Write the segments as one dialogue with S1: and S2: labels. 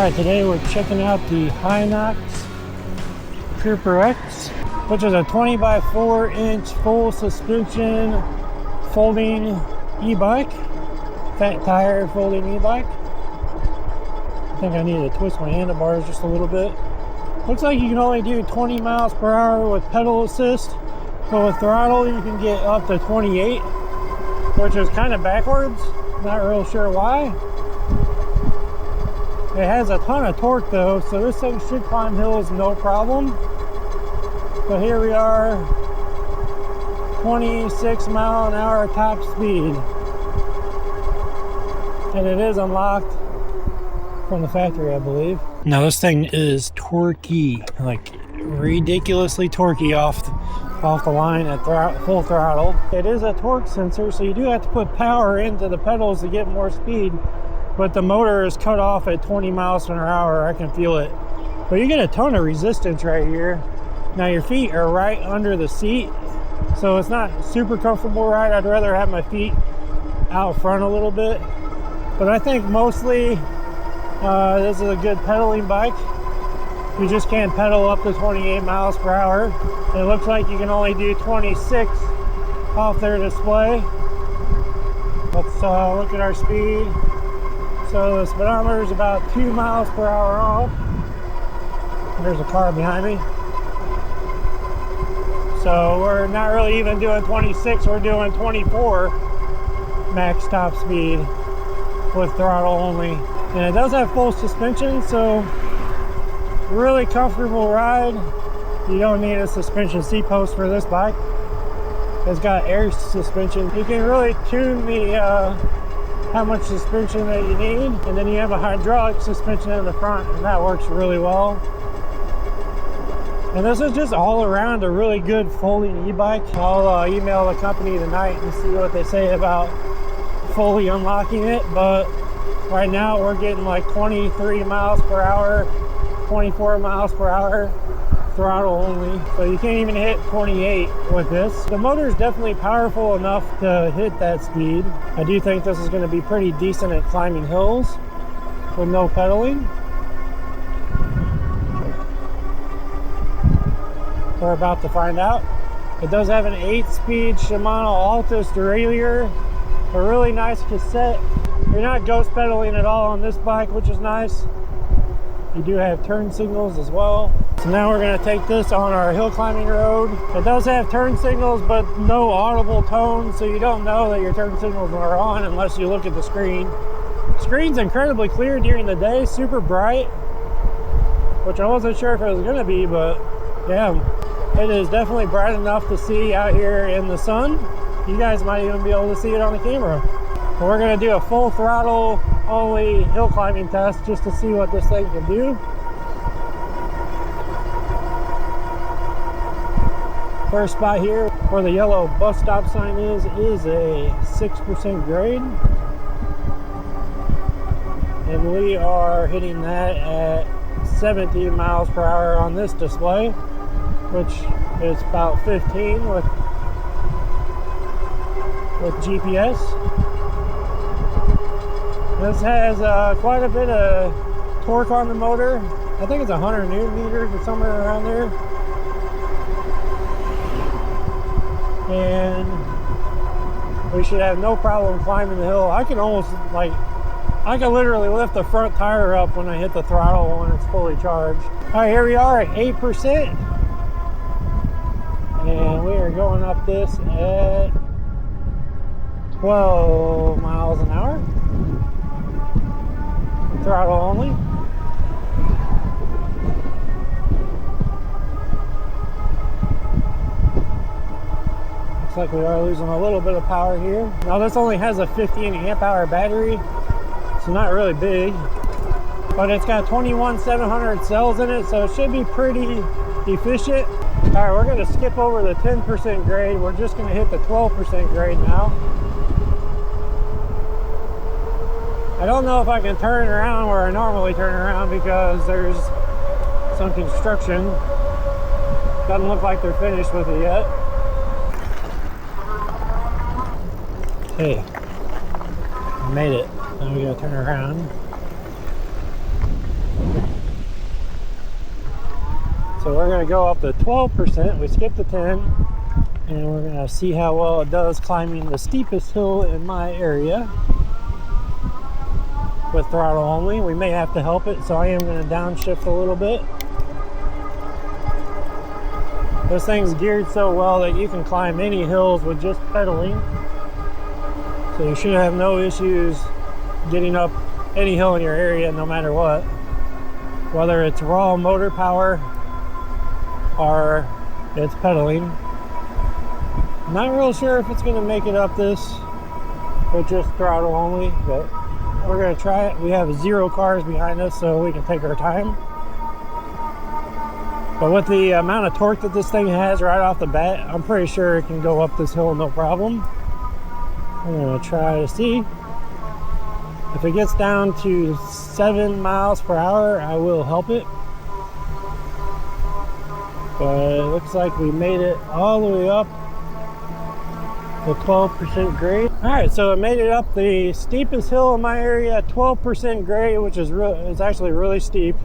S1: Alright, today we're checking out the Hynox Cooper X, which is a 20x4-inch full suspension folding e-bike, fat tire folding e-bike. I think I need to twist my handlebars just a little bit. Looks like you can only do 20 miles per hour with pedal assist, but with throttle you can get up to 28, which is kind of backwards. Not real sure why. It has a ton of torque though, so this thing should climb hills no problem. But here we are, 26 mile an hour top speed. And it is unlocked from the factory, I believe. Now this thing is torquey, like ridiculously torquey off the line at full throttle. It is a torque sensor, so you do have to put power into the pedals to get more speed. But the motor is cut off at 20 miles per hour. I can feel it. But you get a ton of resistance right here. Now your feet are right under the seat, so it's not super comfortable ride. I'd rather have my feet out front a little bit. But I think mostly this is a good pedaling bike. You just can't pedal up to 28 miles per hour. It looks like you can only do 26 off their display. Let's look at our speed. So the speedometer is about 2 miles per hour off. There's a car behind me. So we're not really even doing 26, we're doing 24 max top speed with throttle only. And it does have full suspension, so really comfortable ride. You don't need a suspension seat post for this bike. It's got air suspension. You can really tune the how much suspension that you need, and then you have a hydraulic suspension in the front, and that works really well. And this is just all around a really good folding e-bike. I'll email the company tonight and see what they say about fully unlocking it, but right now we're getting like 23 miles per hour, 24 miles per hour, throttle only, so you can't even hit 28 with this. The motor is definitely powerful enough to hit that speed. I do think this is going to be pretty decent at climbing hills with no pedaling. We're about to find out. It does have an 8-speed Shimano Altus derailleur, a really nice cassette. You're not ghost pedaling at all on this bike, which is nice. You do have turn signals as well. So now we're going to take this on our hill climbing road. It does have turn signals, but no audible tone, so you don't know that your turn signals are on unless you look at the screen. The screen's incredibly clear during the day, super bright, which I wasn't sure if it was going to be, but yeah, it is definitely bright enough to see out here in the sun. You guys might even be able to see it on the camera. But we're going to do a full throttle only hill climbing test just to see what this thing can do. First spot here where the yellow bus stop sign is a 6% grade, and we are hitting that at 17 miles per hour on this display, which is about 15 with GPS. This has quite a bit of torque on the motor. I think it's 100 newton meters or somewhere around there. And we should have no problem climbing the hill. I can almost, like, I can literally lift the front tire up when I hit the throttle when it's fully charged. All right, here we are at 8%. And we are going up this at 12 miles an hour. Throttle only. Looks like we are losing a little bit of power here. Now this only has a 15 amp hour battery, so not really big, but it's got 21,700 cells in it, so it should be pretty efficient. All right, we're going to skip over the 10% grade. We're just going to hit the 12% grade now. I don't know if I can turn around where I normally turn around because there's some construction. Doesn't look like they're finished with it yet. Hey, I made it. Now we gotta turn around. going to go up to 12%. We skipped the 10, and we're going to see how well it does climbing the steepest hill in my area with throttle only. We may have to help it, so I am going to downshift a little bit. This thing's geared so well that you can climb any hills with just pedaling. So you should have no issues getting up any hill in your area, no matter what. Whether it's raw motor power or it's pedaling. I'm not real sure if it's going to make it up this with just throttle only, but we're going to try it. We have 0 cars behind us, so we can take our time. But with the amount of torque that this thing has right off the bat, I'm pretty sure it can go up this hill no problem. I'm going to try to see. If it gets down to 7 miles per hour, I will help it. But it looks like we made it all the way up to 12% grade. Alright, so it made it up the steepest hill in my area at 12% grade, which is it's actually really steep.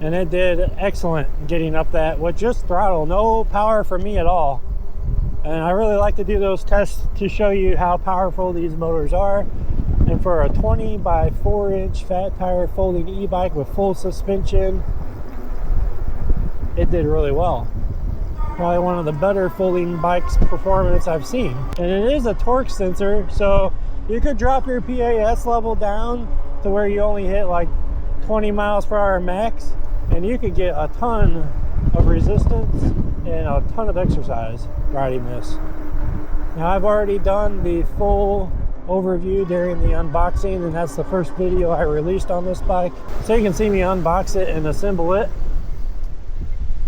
S1: And it did excellent getting up that with just throttle, no power for me at all. And I really like to do those tests to show you how powerful these motors are. And for a 20 by 4 inch fat tire folding e-bike with full suspension, it did really well. Probably one of the better folding bikes performance I've seen. And it is a torque sensor, so you could drop your PAS level down to where you only hit like 20 miles per hour max, and you could get a ton of resistance and a ton of exercise riding this. Now, I've already done the full overview during the unboxing, and that's the first video I released on this bike, so you can see me unbox it and assemble it.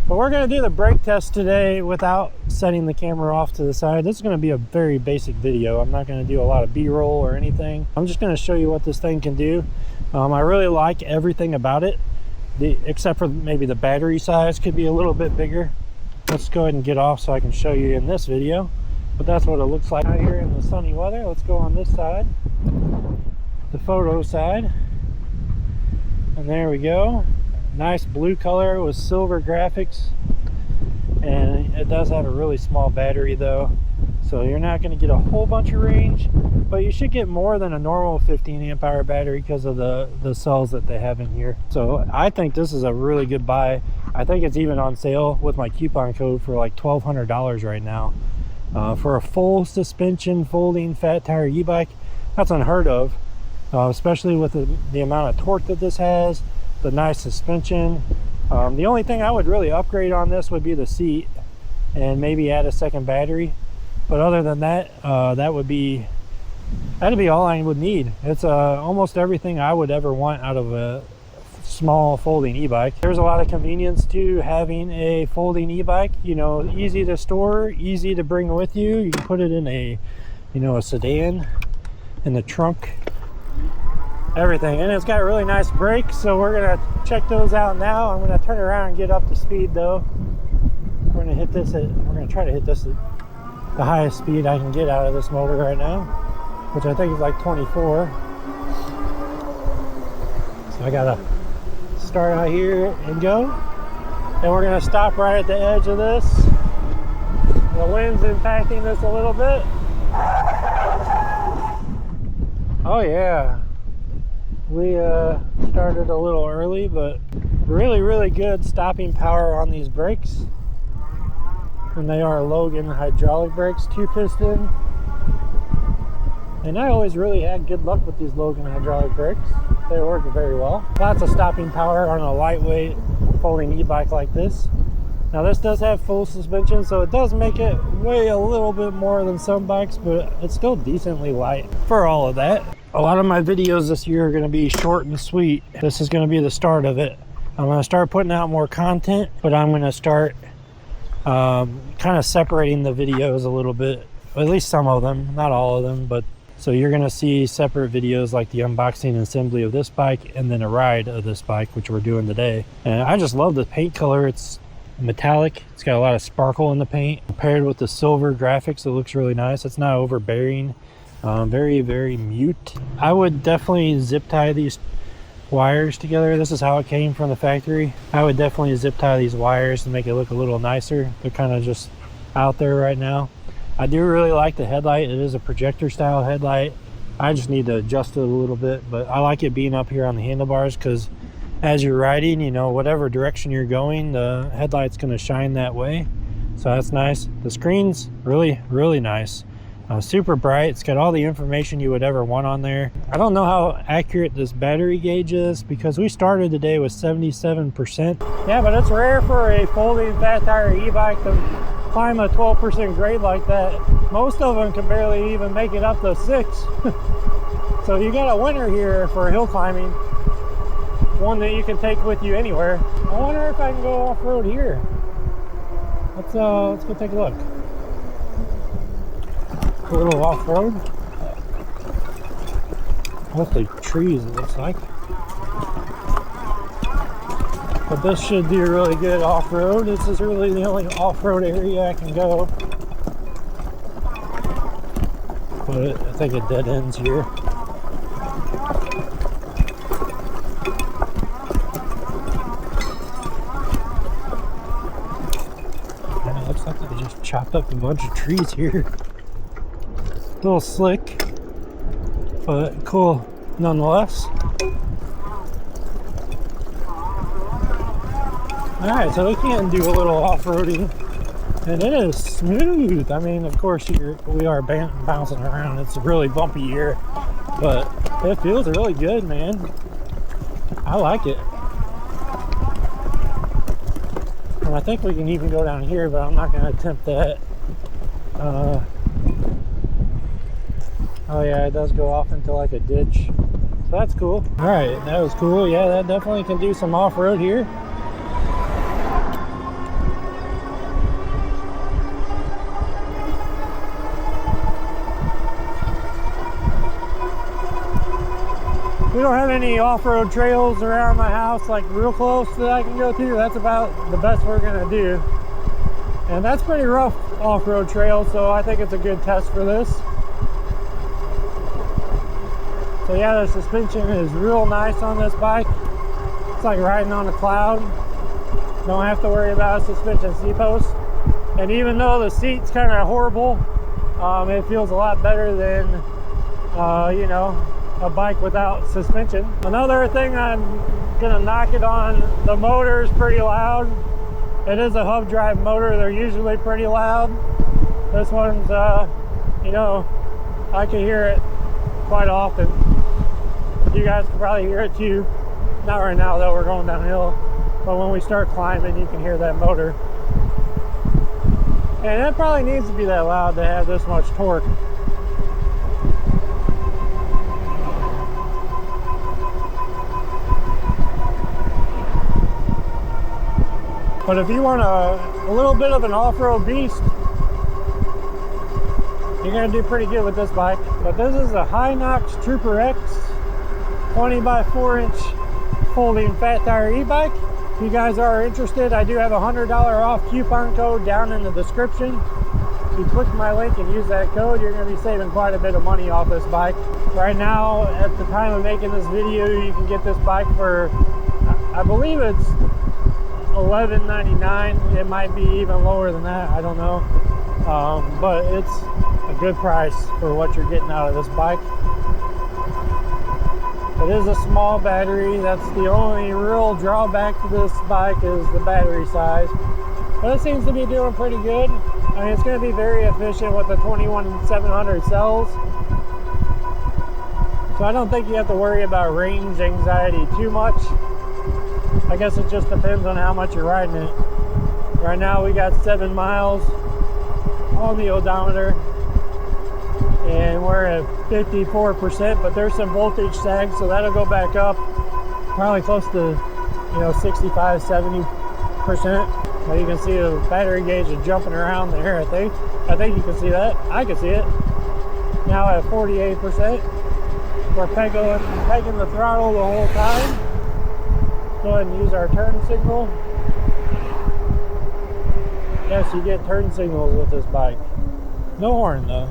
S1: But we're going to do the brake test today without setting the camera off to the side. This is going to be a very basic video. I'm not going to do a lot of B-roll or anything. I'm just going to show you what this thing can do. I really like everything about it, except for maybe the battery size could be a little bit bigger. Let's go ahead and get off so I can show you in this video. But that's what it looks like out here in the sunny weather. Let's go on this side, the photo side. And there we go. Nice blue color with silver graphics. And it does have a really small battery though, so you're not going to get a whole bunch of range, but you should get more than a normal 15 amp hour battery because of the cells that they have in here. So I think this is a really good buy. I think it's even on sale with my coupon code for like $1,200 right now. For a full suspension folding fat tire e-bike, that's unheard of, especially with the amount of torque that this has, the nice suspension. The only thing I would really upgrade on this would be the seat and maybe add a second battery. But other than that, that'd be all I would need. It's almost everything I would ever want out of a small folding e-bike. There's a lot of convenience to having a folding e-bike. You know, easy to store, easy to bring with you. You can put it in a sedan, in the trunk, everything. And it's got really nice brakes, so we're gonna check those out now. I'm gonna turn around and get up to speed though. We're gonna try to hit this at the highest speed I can get out of this motor right now, which I think is like 24. So I gotta start out here and go. And we're gonna stop right at the edge of this. The wind's impacting this a little bit. Oh yeah. We started a little early, but really good stopping power on these brakes. And they are Logan hydraulic brakes, 2-piston. And I always really had good luck with these Logan hydraulic brakes. They work very well. Lots of stopping power on a lightweight folding e-bike like this. Now this does have full suspension, so it does make it weigh a little bit more than some bikes, but it's still decently light for all of that. A lot of my videos this year are going to be short and sweet. This is going to be the start of it. I'm going to start putting out more content, but I'm going to start kind of separating the videos a little bit, at least some of them, not all of them. But so you're going to see separate videos like the unboxing and assembly of this bike, and then a ride of this bike, which we're doing today. And I just love the paint color. It's metallic. It's got a lot of sparkle in the paint. Paired with the silver graphics, it looks really nice. It's not overbearing. Very mute. I would definitely zip tie these wires together. This is how it came from the factory. I would definitely zip tie these wires to make it look a little nicer. They're kind of just out there right now. I do really like the headlight. It is a projector style headlight. I just need to adjust it a little bit, but I like it being up here on the handlebars because as you're riding, you know, whatever direction you're going, the headlight's going to shine that way. So that's nice. The screen's really nice. Super bright. It's got all the information you would ever want on there. I don't know how accurate this battery gauge is because we started the day with 77%. Yeah, but it's rare for a folding fat tire e-bike to climb a 12% grade like that. Most of them can barely even make it up to 6. So you got a winner here for hill climbing, one that you can take with you anywhere. I wonder if I can go off-road here. Let's go take a look. A little off-road. Mostly trees, it looks like. But this should do really good off-road. This is really the only off-road area I can go. But I think it dead ends here. And it looks like they just chopped up a bunch of trees here. A little slick, but cool nonetheless. Alright, so we can do a little off-roading, and it is smooth. I mean, of course, we are bouncing around. It's a really bumpy here, but it feels really good, man. I like it. And I think we can even go down here, but I'm not going to attempt that. Oh yeah, it does go off into like a ditch. So that's cool. Alright, that was cool. Yeah, that definitely can do some off-road here. We don't have any off-road trails around my house, like real close that I can go to. That's about the best we're gonna do. And that's pretty rough off-road trail, so I think it's a good test for this. So yeah, the suspension is real nice on this bike. It's like riding on a cloud. Don't have to worry about a suspension seat post. And even though the seat's kind of horrible, it feels a lot better than, you know, a bike without suspension. Another thing I'm gonna knock it on, the motor is pretty loud. It is a hub drive motor. They're usually pretty loud. This one's, you know, I can hear it quite often. You guys can probably hear it too. Not right now though, we're going downhill. But when we start climbing, you can hear that motor. And it probably needs to be that loud to have this much torque. But if you want a little bit of an off-road beast, you're gonna do pretty good with this bike. But this is a Hynox Trooper X 20 by 4 inch folding fat tire e-bike. If you guys are interested, I do have a $100 off coupon code down in the description. If you click my link and use that code, you're gonna be saving quite a bit of money off this bike. Right now, at the time of making this video, you can get this bike for, I believe it's $11.99. It might be even lower than that, I don't know. But it's a good price for what you're getting out of this bike. It is a small battery. That's the only real drawback to this bike is the battery size. But it seems to be doing pretty good. I mean, it's going to be very efficient with the 21700 cells. So I don't think you have to worry about range anxiety too much. I guess it just depends on how much you're riding it. Right now we got 7 miles on the odometer. And we're at 54%, but there's some voltage sag, so that'll go back up probably close to, you know, 65, 70%. Well, you can see the battery gauge is jumping around there, I think. I think you can see that. I can see it. Now at 48%. We're pegging the throttle the whole time. Go ahead and use our turn signal. Yes, you get turn signals with this bike. No horn though,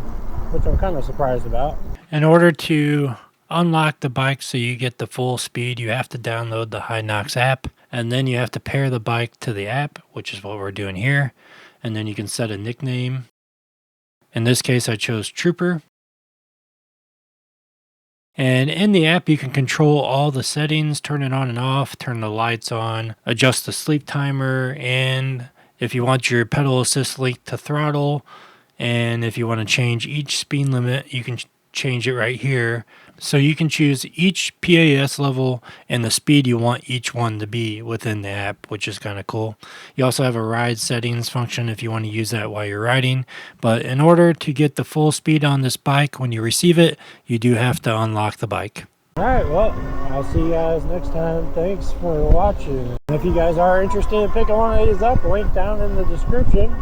S1: which I'm kind of surprised about. In order to unlock the bike so you get the full speed, you have to download the Hynox app, and then you have to pair the bike to the app, which is what we're doing here. And then you can set a nickname. In this case, I chose Trooper. And in the app, you can control all the settings, turn it on and off, turn the lights on, adjust the sleep timer, and if you want your pedal assist link to throttle, and if you want to change each speed limit, you can change it right here. So you can choose each PAS level and the speed you want each one to be within the app, which is kind of cool. You also have a ride settings function if you want to use that while you're riding. But in order to get the full speed on this bike when you receive it, you do have to unlock the bike. Alright, well, I'll see you guys next time. Thanks for watching. If you guys are interested in picking one of these up, link down in the description.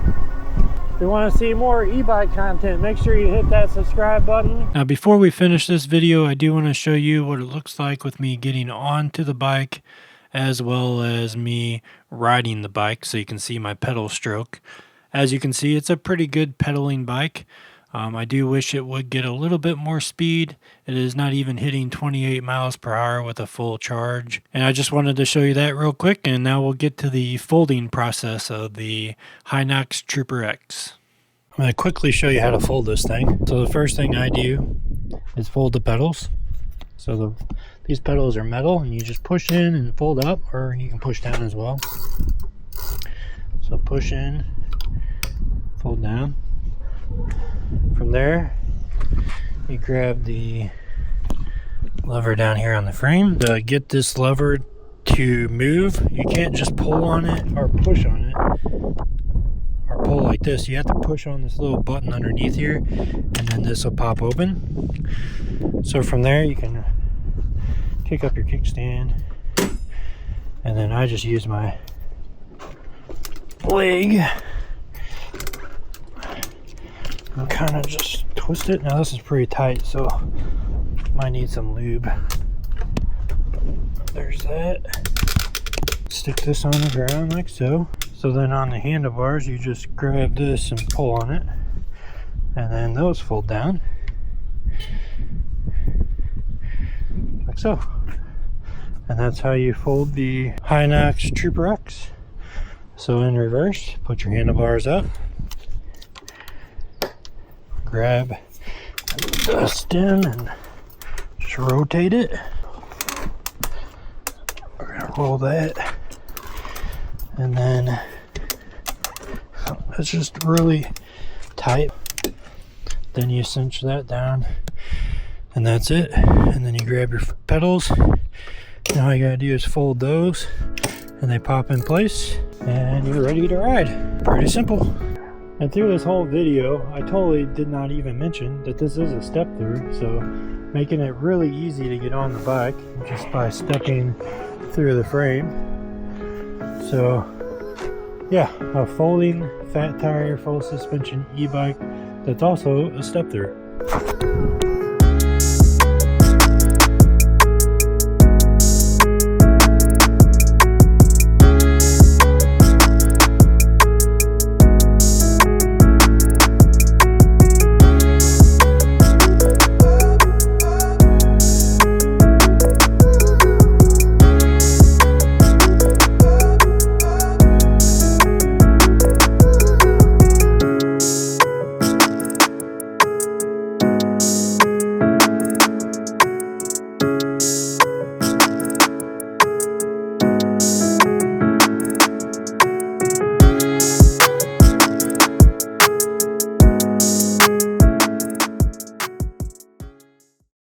S1: If you want to see more e-bike content, make sure you hit that subscribe button. Now, before we finish this video, I do want to show you what it looks like with me getting onto the bike, as well as me riding the bike, so you can see my pedal stroke. As you can see, it's a pretty good pedaling bike. I do wish it would get a little bit more speed. It is not even hitting 28 miles per hour with a full charge. And I just wanted to show you that real quick, and now we'll get to the folding process of the Hynox Trooper X. I'm going to quickly show you how to fold this thing. So the first thing I do is fold the pedals. So these pedals are metal, and you just push in and fold up, or you can push down as well. So push in, fold down. From there, you grab the lever down here on the frame. To get this lever to move, you can't just pull on it or push on it or pull like this. You have to push on this little button underneath here, and then this will pop open. So from there, you can kick up your kickstand, and then I just use my leg and kind of just twist it. Now this is pretty tight, so might need some lube. There's that. Stick this on the ground like so. So then on the handlebars, you just grab this and pull on it, and then those fold down like so. And that's how you fold the Hynox Trooper X. So in reverse, put your handlebars up, grab the stem and just rotate it. We're gonna roll that, and then it's just really tight. Then you cinch that down, and that's it. And then you grab your pedals. Now all you gotta do is fold those, and they pop in place, and you're ready to ride. Pretty simple. And through this whole video, I totally did not even mention that this is a step through, so making it really easy to get on the bike just by stepping through the frame. So yeah, a folding fat tire full suspension e-bike that's also a step through.